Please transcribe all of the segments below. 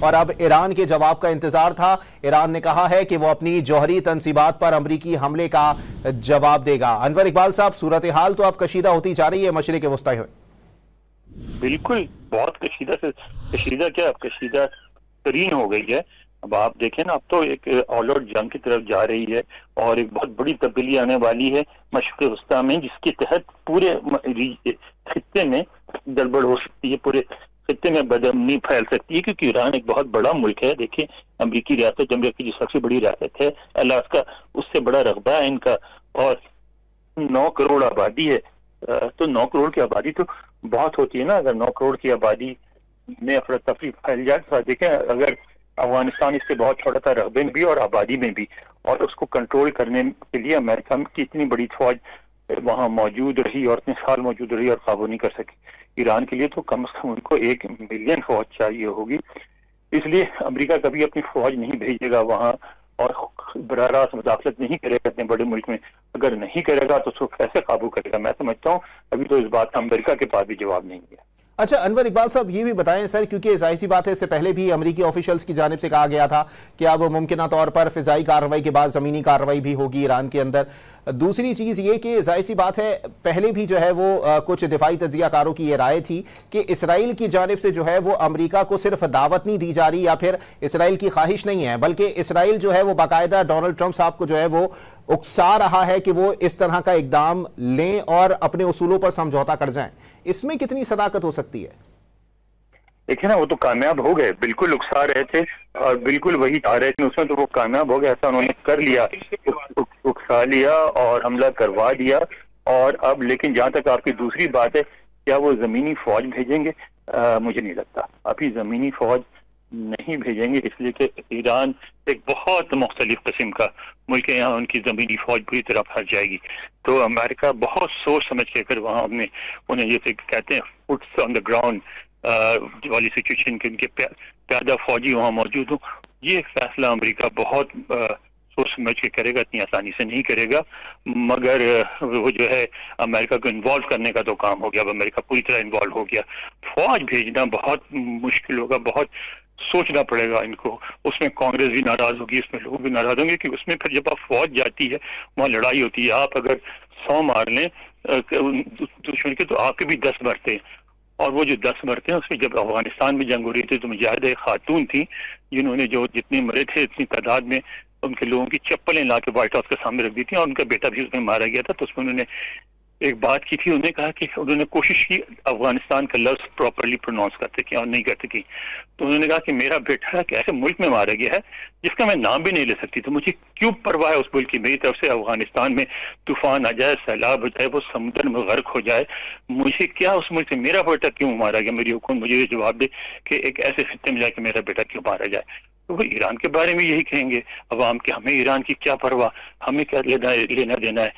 और अब ईरान के जवाब का इंतजार था। ईरान ने कहा है कि वो अपनी जौहरी तंसीबात पर अमरीकी हमले का जवाब देगा। अनवर इकबाल साहब, सूरत हाल तो अब कशीदा होती जा रही है मशरिक वस्ती में। बिल्कुल, बहुत कशीदा से कशीदा, क्या कशीदा तरीन हो गई है। अब आप देखें ना, अब तो एक ऑल आउट जंग की तरफ जा रही है और एक बहुत बड़ी तब्दीली आने वाली है मशरिक वस्ती में, जिसके तहत पूरे खित्ते में गड़बड़ हो सकती है, पूरे खित्ते में बदअमनी फैल सकती है, क्योंकि ईरान एक बहुत बड़ा मुल्क है। देखिए, अमरीकी रियासत अमरीका की जो सबसे बड़ी रियासत है अलास्का, उससे बड़ा रकबा है इनका, और 9 करोड़ आबादी है। तो 9 करोड़ की आबादी तो बहुत होती है ना। अगर 9 करोड़ की आबादी में अफरा तफरी फैल जाए तो देखें, अगर अफगानिस्तान इससे बहुत छोटा था रकबे में भी और आबादी में भी, और उसको कंट्रोल करने के लिए अमेरिका की इतनी बड़ी फौज वहां मौजूद रही और इतने साल मौजूद रही और काबू नहीं कर सकी। ईरान के लिए तो कम से कम उनको 1 मिलियन फौज चाहिए होगी, इसलिए अमेरिका कभी अपनी फौज नहीं भेजेगा वहां और बराह रास्त मुदाखलत नहीं करेगा इतने बड़े मुल्क में। अगर नहीं करेगा तो उसको कैसे काबू करेगा? मैं समझता हूँ अभी तो इस बात का अमेरिका के पास भी जवाब नहीं है। अच्छा अनवर इकबाल साहब, ये भी बताएं सर, क्योंकि जाहिर सी बात है इससे पहले भी अमेरिकी ऑफिशियल्स की जानिब से कहा गया था कि अब मुमकिन तौर पर फिजाई कार्रवाई के बाद जमीनी कार्रवाई भी होगी ईरान के अंदर। दूसरी चीज ये कि जाहिर सी बात है पहले भी जो है वो कुछ दिफाई तजियाकारों की ये राय थी कि इसराइल की जानिब से जो है वो अमेरिका को सिर्फ दावत नहीं दी जा रही या फिर इसराइल की ख्वाहिश नहीं है, बल्कि इसराइल जो है वो बाकायदा डोनाल्ड ट्रंप साहब को जो है वो उकसा रहा है कि वो इस तरह का इकदाम लें और अपने उसूलों पर समझौता कर जाएं। इसमें कितनी सदाकत हो सकती है? देखिए ना, वो तो कामयाब हो गए, बिल्कुल उकसा रहे थे और बिल्कुल वही आ रहे थे उसमें, तो वो कामयाब हो गए। ऐसा उन्होंने कर लिया, उकसा लिया और हमला करवा दिया। और अब लेकिन जहां तक आपकी दूसरी बात है, क्या वो जमीनी फौज भेजेंगे? मुझे नहीं लगता अभी जमीनी फौज नहीं भेजेंगे, इसलिए कि ईरान एक बहुत मुख्तलिफ किस्म का मुल्क है, यहाँ उनकी जमीनी फौज पूरी तरह फंस जाएगी। तो अमेरिका बहुत सोच समझ के फिर वहां उन्हें जैसे कहते हैं फुट्स ऑन द ग्राउंड वाली सिचुएशन के उनके प्यादा फौजी वहां मौजूद हो, ये फैसला अमेरिका बहुत सोच समझ के करेगा, इतनी आसानी से नहीं करेगा। मगर वो जो है अमेरिका को इन्वॉल्व करने का तो काम हो गया, अब अमेरिका पूरी तरह इन्वॉल्व हो गया। फौज भेजना बहुत मुश्किल होगा, बहुत सोचना पड़ेगा इनको। उसमें कांग्रेस भी नाराज होगी, उसमें लोग भी नाराज होंगे कि उसमें फिर जब आप फौज जाती है वहां लड़ाई होती है। आप अगर 100 मार लें दुश्मन के तो आपके भी 10 मरते हैं, और वो जो 10 मरते हैं उसमें जब अफगानिस्तान में जंग हो रही थी तो मुजाहिद एक खातून थी जिन्होंने जो जितने मरे थे इतनी तादाद में उनके लोगों की चप्पलें ला के व्हाइट हाउस के सामने रख दी थी, और उनका बेटा भी उसमें मारा गया था। तो उसमें उन्होंने एक बात की थी, उन्होंने कहा कि उन्होंने कोशिश की अफगानिस्तान का लफ्ज प्रॉपरली प्रोनाउंस करते कि और नहीं करते की, तो उन्होंने कहा कि मेरा बेटा ऐसे मुल्क में मारा गया है जिसका मैं नाम भी नहीं ले सकती, तो मुझे क्यों परवाह है उस मुल्क की? मेरी तरफ से अफगानिस्तान में तूफान आ जाए, सैलाब हो जाए, वो समुद्र में गर्क हो जाए, मुझे क्या उस मुल्क से? मेरा बेटा क्यों मारा गया? मेरी हुकूमत मुझे ये जवाब दे कि एक ऐसे खित्ते में जाके मेरा बेटा क्यों मारा जाए। तो वो ईरान के बारे में यही कहेंगे अवाम के, हमें ईरान की क्या परवाह, हमें क्या लेना देना है,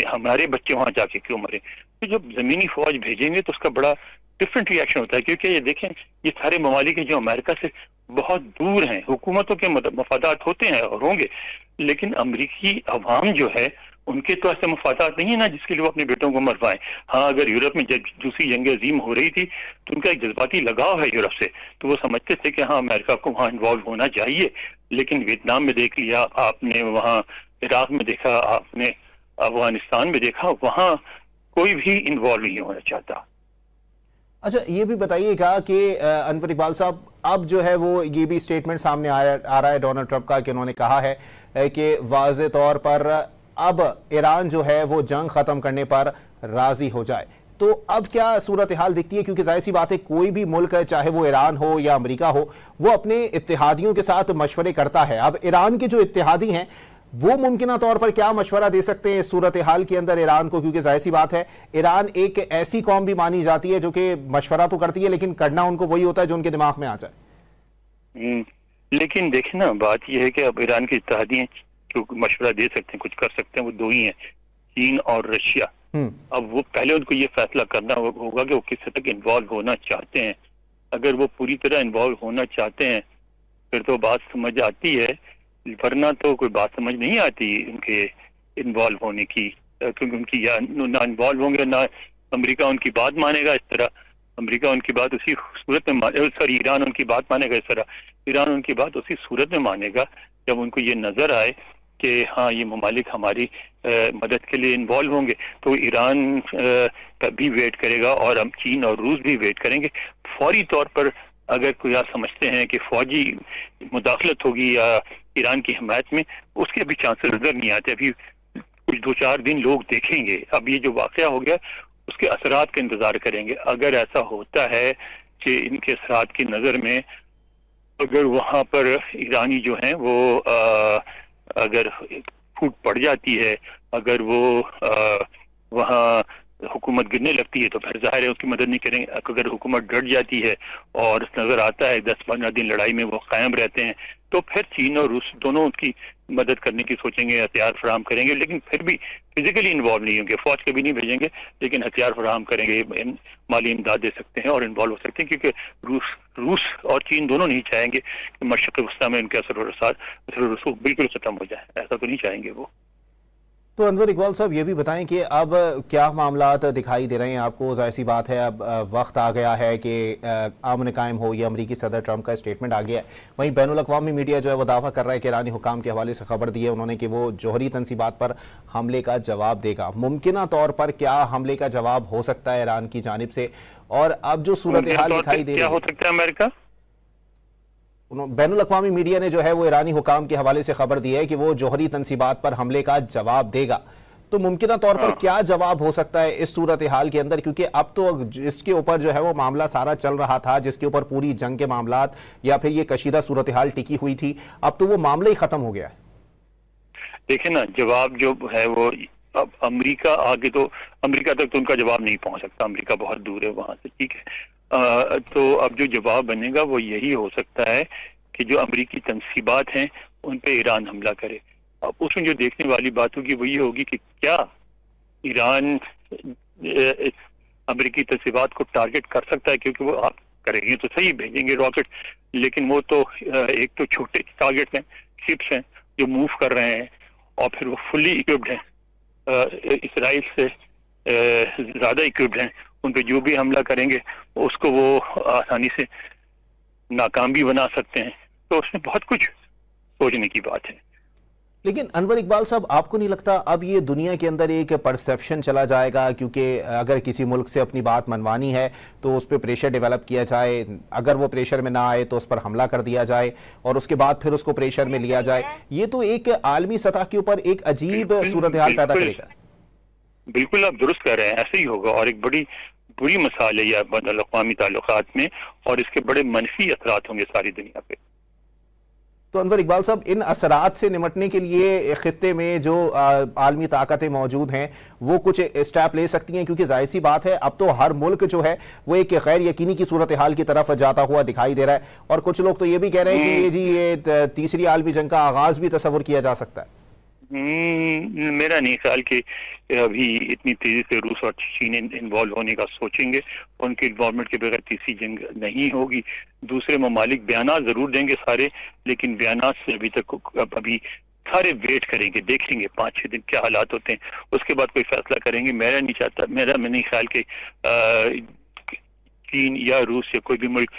हमारे बच्चे वहां जाके क्यों मरे? तो जब जमीनी फौज भेजेंगे तो उसका बड़ा डिफरेंट रिएक्शन होता है, क्योंकि ये देखें ये सारे ममालिक जो अमेरिका से बहुत दूर हैं, हुकूमतों के मफादात होते हैं और होंगे, लेकिन अमरीकी अवाम जो है उनके तो ऐसे मफादात नहीं है ना जिसके लिए वो अपने बेटों को मरवाएं। हाँ, अगर यूरोप में जब दूसरी जंग अजीम हो रही थी तो उनका एक जज्बाती लगाव है यूरोप से, तो वो समझते थे कि हाँ अमेरिका को वहाँ इन्वॉल्व होना चाहिए। लेकिन वियतनाम में देख लिया आपने, वहाँ इराक में देखा आपने, अफगानिस्तान में देखा, वहाँ कोई भी इन्वॉल्व नहीं होना चाहता। अच्छा ये भी बताइएगा कि अनवर इकबाल साहब, अब जो है वो ये भी स्टेटमेंट सामने आ रहा है डोनाल्ड ट्रंप का कि उन्होंने कहा है कि वाज़े तौर पर अब ईरान जो है वो जंग खत्म करने पर राजी हो जाए। तो अब क्या सूरत हाल दिखती है? क्योंकि जाहिर सी बात है कोई भी मुल्क है, चाहे वो ईरान हो या अमेरिका हो, वो अपने इत्तेहादियों के साथ मशवरे करता है। अब ईरान के जो इत्तेहादी हैं वो मुमकिन तौर पर क्या मशवरा दे सकते हैं सूरत हाल के अंदर ईरान को? क्योंकि जाहिर सी बात है ईरान एक ऐसी कौम भी मानी जाती है जो कि मशवरा तो करती है लेकिन करना उनको वही होता है जो उनके दिमाग में आ जाए। लेकिन देखें ना, बात यह है कि अब ईरान के इत्तेहादी जो मशवरा दे सकते हैं, कुछ कर सकते हैं, वो दो ही हैं, चीन और रशिया। अब वो पहले उनको ये फैसला करना होगा कि वो किस हद तक इन्वॉल्व होना चाहते हैं। अगर वो पूरी तरह इन्वॉल्व होना चाहते हैं फिर तो बात समझ आती है, वरना तो कोई बात समझ नहीं आती उनके इन्वॉल्व होने की, क्योंकि उनकी या ना इन्वॉल्व होंगे ना अमेरिका उनकी बात मानेगा इस तरह। अमेरिका उनकी बात उसी सूरत में सॉरी ईरान उनकी बात मानेगा, इस तरह ईरान उनकी बात उसी सूरत में मानेगा जब उनको ये नजर आए कि हाँ ये ममालिक हमारी मदद के लिए इन्वॉल्व होंगे, तो ईरान का भी वेट करेगा और हम चीन और रूस भी वेट करेंगे। फौरी तौर पर अगर कोई आप समझते हैं कि फौजी मुदाखलत होगी या ईरान की हिमायत में, उसके भी चांसेस नजर नहीं आते। अभी कुछ 2-4 दिन लोग देखेंगे। अब ये जो वाकया हो गया उसके असरात का इंतजार करेंगे। अगर ऐसा होता है कि इनके असरात की नजर में अगर वहां पर ईरानी जो हैं वो अगर फूट पड़ जाती है, अगर वो वहाँ हुकूमत गिरने लगती है तो फिर जाहिर है उसकी मदद नहीं करेंगे। अगर हुकूमत डट जाती है और नजर आता है 10-15 दिन लड़ाई में वो कायम रहते हैं, तो फिर चीन और रूस दोनों उनकी मदद करने की सोचेंगे, हथियार फराहम करेंगे, लेकिन फिर भी फिजिकली इन्वॉल्व नहीं होंगे। फौज कभी नहीं भेजेंगे, लेकिन हथियार फराहम करेंगे, माली इमदाद दे सकते हैं और इन्वॉल्व हो सकते हैं, क्योंकि रूस और चीन दोनों नहीं चाहेंगे कि मशरक़ वस्ता में उनके असर रसूख बिल्कुल खत्म हो जाए। ऐसा तो नहीं चाहेंगे वो। तो अनवर इकबाल साहब ये भी बताएं कि अब क्या मामलात दिखाई दे रहे हैं आपको? जाहिर सी बात है अब वक्त आ गया है कि अमन कायम हो, ये अमरीकी सदर ट्रंप का स्टेटमेंट आ गया है। वहीं बैनुल अक़वामी मीडिया जो है वो दावा कर रहा है कि ईरानी हुकाम के हवाले से खबर दी है उन्होंने कि वो जौहरी तंसीबात पर हमले का जवाब देगा। मुमकिन तौर पर क्या हमले का जवाब हो सकता है ईरान की जानिब से? और अब जो सूरत हाल दिखाई दे रही है, क्या हो सकता है अमेरिका? बैनुल अक़वामी मीडिया ने जो है वो ईरानी हुकाम के हवाले से खबर दी है कि वो जौहरी तंसीबात पर हमले का जवाब देगा। तो मुमकिन तौर पर क्या जवाब हो सकता है इस सूरत हाल के अंदर? क्योंकि अब तो जिसके ऊपर जो है वो मामला सारा चल रहा था, जिसके ऊपर पूरी जंग के मामलात या फिर ये कशीदा सूरत हाल टिकी हुई थी, अब तो वो मामला ही खत्म हो गया है। देखिए ना, जवाब जो है वो अब अमेरिका आगे, तो अमेरिका तक तो उनका जवाब नहीं पहुंच सकता, अमेरिका बहुत दूर है वहां से, ठीक है। तो अब जो जवाब बनेगा वो यही हो सकता है कि जो अमेरिकी तंसीबात हैं उन पे ईरान हमला करे। अब उसमें जो देखने वाली बात होगी वो ये होगी कि क्या ईरान अमेरिकी तंसीबात को टारगेट कर सकता है, क्योंकि वो आप करेंगे तो सही, भेजेंगे रॉकेट, लेकिन वो तो एक तो छोटे टारगेट हैं, शिप्स हैं जो मूव कर रहे हैं, और फिर वो फुली इक्विप्ड हैं, इसराइल से ज्यादा इक्विप्ड हैं। उन पे जो भी हमला करेंगे उसको वो आसानी से नाकाम भी बना सकते हैं। तो उसमें बहुत कुछ सोचने की बात है। लेकिन अनवर इकबाल साहब, आपको नहीं लगता अब ये दुनिया के अंदर एक परसेप्शन चला जाएगा? क्योंकि अगर किसी मुल्क से अपनी बात मनवानी है तो उस पर प्रेशर डेवलप किया जाए, अगर वो प्रेशर में ना आए तो उस पर हमला कर दिया जाए और उसके बाद फिर उसको प्रेशर में लिया जाए। ये तो एक आलमी सतह के ऊपर एक अजीब सूरत हाल पैदा करेगा। बिल्कुल आप दुरुस्त कह रहे हैं, ऐसे ही होगा, और एक बड़ी बुरी मिसाल है यह बैनुल अक़वामी ताल्लुकात में, और इसके बड़े मनफी असरात होंगे सारी दुनिया पे। तो अनवर इकबाल साहब, इन असरात से निपटने के लिए खित्ते में जो आलमी ताकतें मौजूद हैं वो कुछ स्टेप ले सकती हैं? क्योंकि जाहिर सी बात है अब तो हर मुल्क जो है वो एक गैर यकीनी की सूरत हाल की तरफ जाता हुआ दिखाई दे रहा है, और कुछ लोग तो ये भी कह रहे हैं कि ये तीसरी आलमी जंग का आगाज भी तस्वुर किया जा सकता है। मेरा नहीं ख्याल कि अभी इतनी तेजी से रूस और चीन इन्वॉल्व होने का सोचेंगे। उनके इन्वॉल्वमेंट के बगैर तीसरी जंग नहीं होगी। दूसरे ममालिक बयानात जरूर देंगे सारे, लेकिन बयानात से अभी सारे वेट करेंगे, देखेंगे 5-6 दिन क्या हालात होते हैं, उसके बाद कोई फैसला करेंगे। मैं नहीं ख्याल कि चीन या रूस या कोई भी मुल्क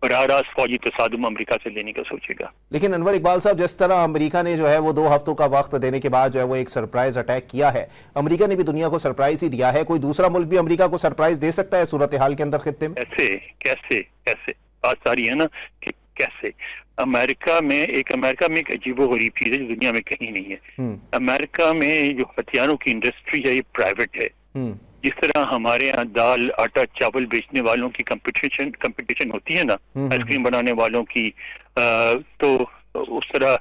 बराह रास्त फौजी तसादुम अमेरिका से लेने का सोचेगा। लेकिन अनवर इकबाल साहब, जिस तरह अमेरिका ने जो है वो 2 हफ्तों का वक्त देने के बाद जो है वो एक सरप्राइज अटैक किया है, अमेरिका ने भी दुनिया को सरप्राइज ही दिया है, कोई दूसरा मुल्क भी अमेरिका को सरप्राइज दे सकता है सूरत हाल के अंदर खित्ते में? कैसे बात सारी है ना कि कैसे अमेरिका में एक अजीबोगरीब चीज है जो दुनिया में कहीं नहीं है। अमेरिका में जो हथियारों की इंडस्ट्री है ये प्राइवेट है। जिस तरह हमारे यहाँ दाल, आटा, चावल बेचने वालों की कंपटीशन होती है ना, आइसक्रीम बनाने वालों की, तो उस तरह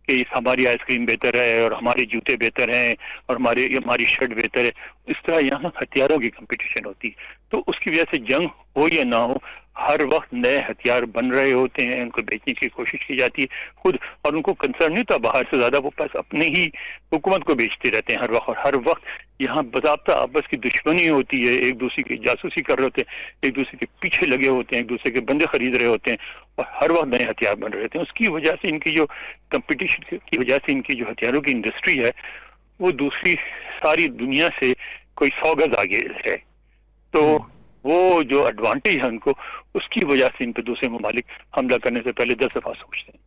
कि हमारी आइसक्रीम बेहतर है और हमारे जूते बेहतर हैं और हमारी शर्ट बेहतर है, इस तरह यहाँ हथियारों की कंपटीशन होती है। तो उसकी वजह से जंग हो या ना हो, हर वक्त नए हथियार बन रहे होते हैं, उनको बेचने की कोशिश की जाती है खुद, और उनको कंसर्न नहीं होता बाहर से ज्यादा, वो पास अपने ही हुकूमत को बेचते रहते हैं हर वक्त। और हर वक्त यहाँ बाज़ाब्ता आपस की दुश्मनी होती है, एक दूसरे की जासूसी कर रहे होते हैं, एक दूसरे के पीछे लगे होते हैं, एक दूसरे के बंदे खरीद रहे होते हैं, और हर वक्त नए हथियार बन रहे होते हैं। उसकी वजह से इनकी जो कंपटीशन की वजह से इनकी जो हथियारों की इंडस्ट्री है वो दूसरी सारी दुनिया से कोई 100 गज आगे है। तो वो जो एडवांटेज है उनको, उसकी वजह से इन पे दूसरे ममालिक हमला करने से पहले 10 दफा सोचते हैं।